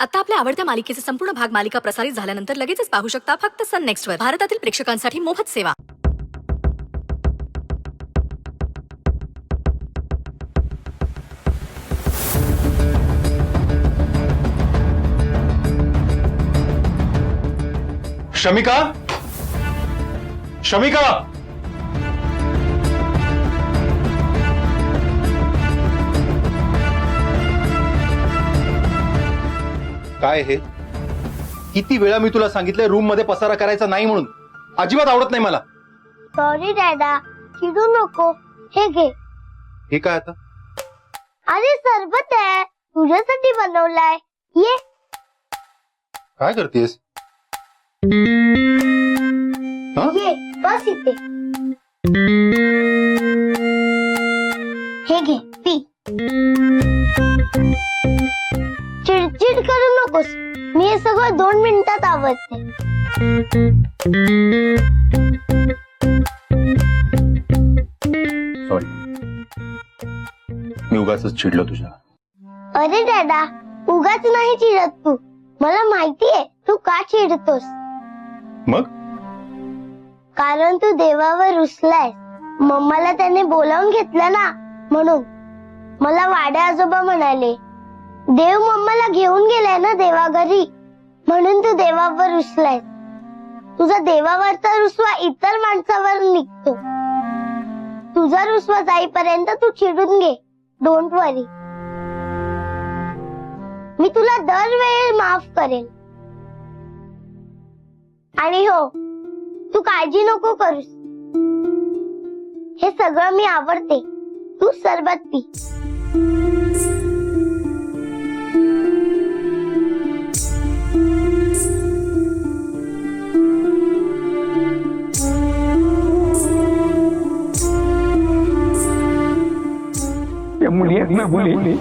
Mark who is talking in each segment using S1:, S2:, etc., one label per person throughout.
S1: आता आपल्या आवडत्या मालिकेचे संपूर्ण भाग मालिका प्रसारित झाल्यानंतर लगेचच पाहू शकता फक्त सन नेक्स्ट वर. भारतातील प्रेक्षकांसाठी मोफत सेवा.
S2: शमिका, शमिका, काय हे? किती वेळा मी तुला सांगितलंय रूम मध्ये पसारा करायचा नाही म्हणून. अजिबात आवडत नाही मला.
S3: सॉरी डॅडा, चिडू नको. हे घे.
S2: हे काय आता?
S3: अरे सरबत आहे, तुझ्यासाठी बनवलाय. ये.
S2: काय करतेस?
S3: ये बस इथे. हे घे पी. चिडचिड करू नकोस. मी हे सगळं 2 मिनिटात आवडते.
S2: सॉरी, मी उगाचच चिडलो तुझ्या.
S3: अरे डॅडा, उगाच नाही चिडत तू. मला माहितीये तू का चिडतोस.
S2: मग
S3: कारण तू देवावर रुसलायस. मम्माला त्याने बोलावून घेतलं ना, म्हणून. मला वाड्या आजोबा म्हणाले, देव मम्माला घेऊन गेलाय ना देवाघरी, म्हणून तू देवावर रुसलायस. तुझा देवावरचा रुसवा इतर माणसावर निघतो. तुझा रुसवा जाईपर्यंत तू चिडून घे. डोंट वरी. मी तुला दरवेळी माफ करेन. आणि हो, तू काळजी नको करूस. हे सगळं मी आवडते. तू सरबत पी.
S4: या मुली आहेत ना, मुली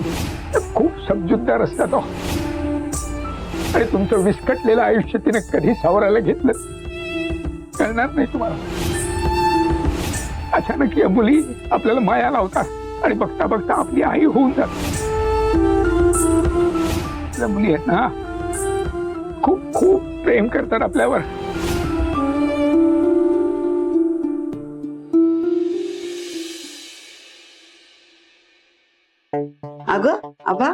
S4: खूप समजूतदार असतात. आणि तुमचं विस्कटलेलं आयुष्य तिने कधी सावरायला घेतलं कळणार नाही तुम्हाला. अचानक या मुली आपल्याला माया लावतात आणि बघता बघता आपली आई होऊन जाते. या मुली आहेत ना, खूप खूप प्रेम करतात आपल्यावर.
S5: अगं आबा,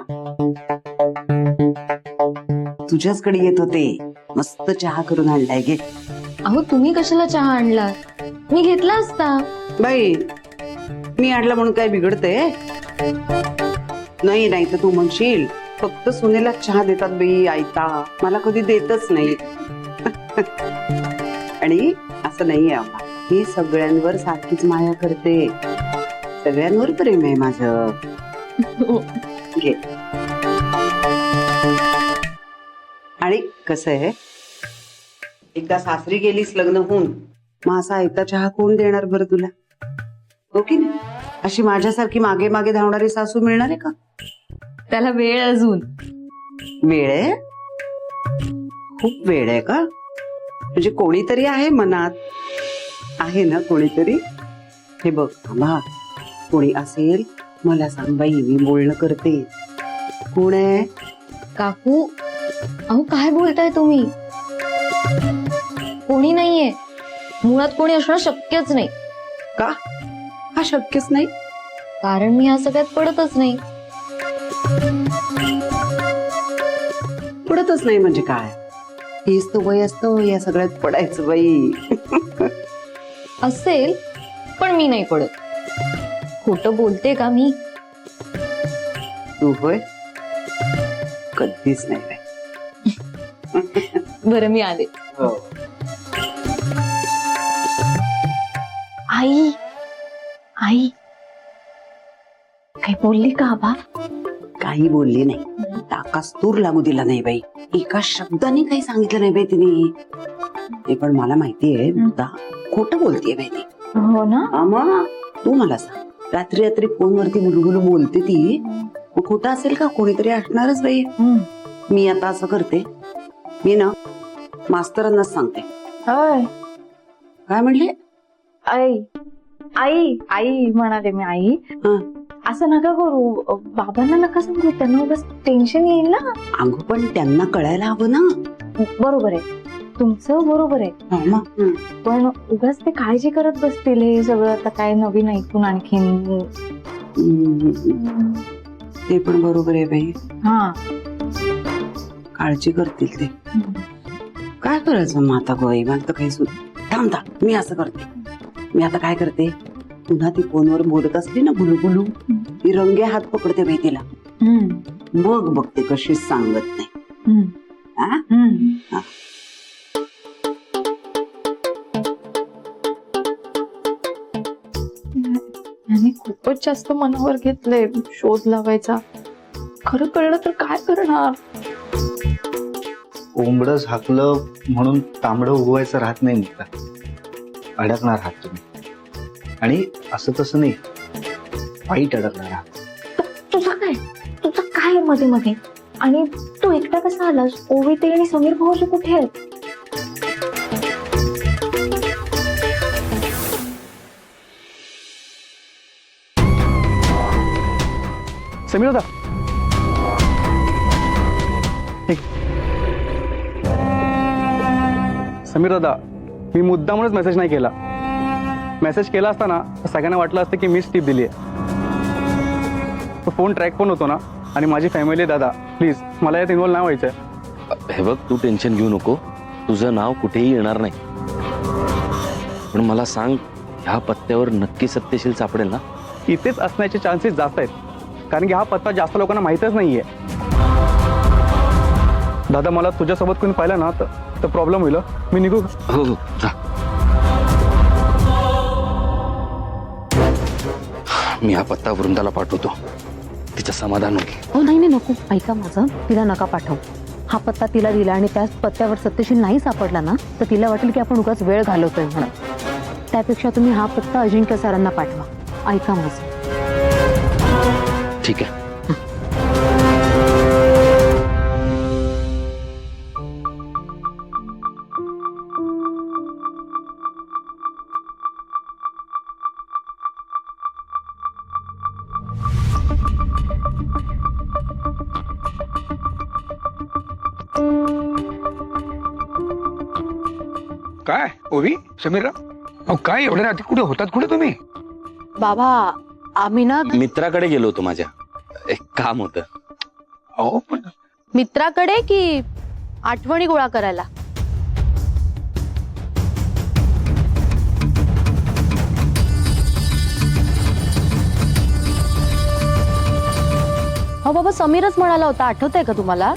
S5: तुझ्याचकडे येत होते. मस्त चहा करून आणलाय, घे.
S6: अहो तुम्ही कशाला चहा आणला? मी घेतला असता.
S5: बाई, मी आणला म्हणून काय बिघडते? नाही नाही तर तू म्हणशील फक्त सुनेला चहा देतात बाई आयता, मला कधी देतच नाही. आणि असं नाहीये आबा, मी सगळ्यांवर सारखीच माया करते. सगळ्यांवर प्रेम आहे माझं. घे. आणि कसं आहे, एकदा सासरी गेलीस लग्न होऊन, मग असा आयता चहा कोण देणार बरं तुला? हो की नाही? अशी माझ्यासारखी मागे मागे धावणारी सासू मिळणार आहे का?
S6: त्याला वेळ अजून.
S5: वेळ आहे? खूप वेळ आहे का? म्हणजे कोणीतरी आहे मनात, आहे ना कोणीतरी? हे बघ आम्हा, कोणी असेल मला सांग बाई, मी बोलणं करते. कोण आहे?
S6: काकू, अहो काय बोलताय तुम्ही? कोणी नाहीये. मुळात कोणी असणं शक्यच नाही.
S5: का? हा शक्यच नाही.
S6: कारण मी या सगळ्यात पडतच नाही.
S5: पडतच नाही म्हणजे काय? हेच तो वय असतं या सगळ्यात पडायचं बाई.
S6: असेल, पण मी नाही पडत. खोटं बोलते का मी?
S5: तू होय? कधीच नाही बाई.
S6: बरं मी आले.
S5: हो.
S6: आई, आई काही बोलली का आबा?
S5: काही बोलली नाही. टाकास तूर लागू दिला नाही बाई. एका शब्दाने काही सांगितलं नाही बाई तिने. ते पण मला माहितीये खोटं बोलतीये बाई ती.
S6: हो ना?
S5: आम्हा, तू मला सांग, रात्री रात्री फोनवरती गुलगुलू बोलते ती, मग खोटं असेल का? कोणीतरी असणारच बाई. मी आता असं करते, मी ना मास्तरांनाच सांगते. काय म्हणले?
S6: आई, आई, आई म्हणाले मी. आई, असं नका करू, बाबांना नका सांगू, त्यांना उगाच टेन्शन येईल ना.
S5: अगं पण त्यांना कळायला हवं ना.
S6: बरोबर आहे, तुमचं बरोबर आहे,
S5: हो मग.
S6: पण उगाच ते काळजी करत बसतील हे सगळं आता काय नवीन ऐकून आणखीन.
S5: ते पण बरोबर आहे बाई,
S6: हा
S5: काळजी करतील ते. काय करायचं मग आता गोई, मला तर काही थांब थांब, मी असं करते, मी आता काय करते, पुन्हा ती फोनवर बोलत असली ना बुलू बुलू, ती रंगे हात पकडते बाई तिला, मग बघते कशी सांगत नाही. हा? हा.
S6: याने खूपच जास्त मनावर घेतलंय शोध लावायचा. खरं कळलं तर काय करणार.
S2: कोंबडं झाकलं म्हणून तांबडं उगवायचं राहत नाही मुक्ता, अडकणार आहात तुम्ही. आणि असं तसं नाही, वाईट अडकणार आहात.
S6: तुझं काय मध्ये मध्ये, आणि तू एकटा कसा आलास? ओवी ते आणि समीर भाऊजी कुठे आहेत?
S7: समीर दादा, समीर दादा, मी मुद्दामूनच मेसेज नाही केला. मेसेज केला असताना सगळ्यांना वाटलं असतं की मीच टीप दिली आहे. तो फोन ट्रॅक पण होतो ना, आणि माझी फॅमिली. दादा प्लीज, मला यात इन्व्हॉल्व नाही व्हायचंय.
S8: हे बघ, तू टेन्शन घेऊ नको, तुझं नाव कुठेही येणार नाही. पण मला सांग, ह्या पत्त्यावर नक्की सत्यशील सापडेल ना?
S7: इथेच असण्याचे चान्सेस जास्त आहेत, कारण की हा पत्ता जास्त लोकांना माहीतच नाहीये. दादा, मला तुझ्यासोबत कोणी पाहिलं ना तर प्रॉब्लेम होईल. मी निघू?
S8: हो हो, जा. मी हा पत्ता वृंदाला पाठवतो, तिचं समाधान होईल.
S9: हो नाही नाही नको, ऐका माझं, तिला नका पाठव. हा पत्ता तिला दिला आणि त्याच पत्त्यावर सत्यशील नाही सापडला ना, तर तिला वाटेल की आपण उगाच वेळ घालवतोय म्हणून. त्यापेक्षा तुम्ही हा पत्ता अजिंक्य सरांना पाठवा. ऐका माझं.
S8: ठीक आहे.
S4: काय ओवी, समीरा, अहो काय एवढ्या रात्री कुठे होतात, कुठे तुम्ही?
S9: बाबा, आम्ही ना
S8: मित्राकडे गेलो होतो, माझ्या एक काम होतं.
S4: अहो पण
S9: मित्राकडे की आठवणी गोळा करायला? हो बाबा, समीरच म्हणाला होता, आठवतंय का तुम्हाला?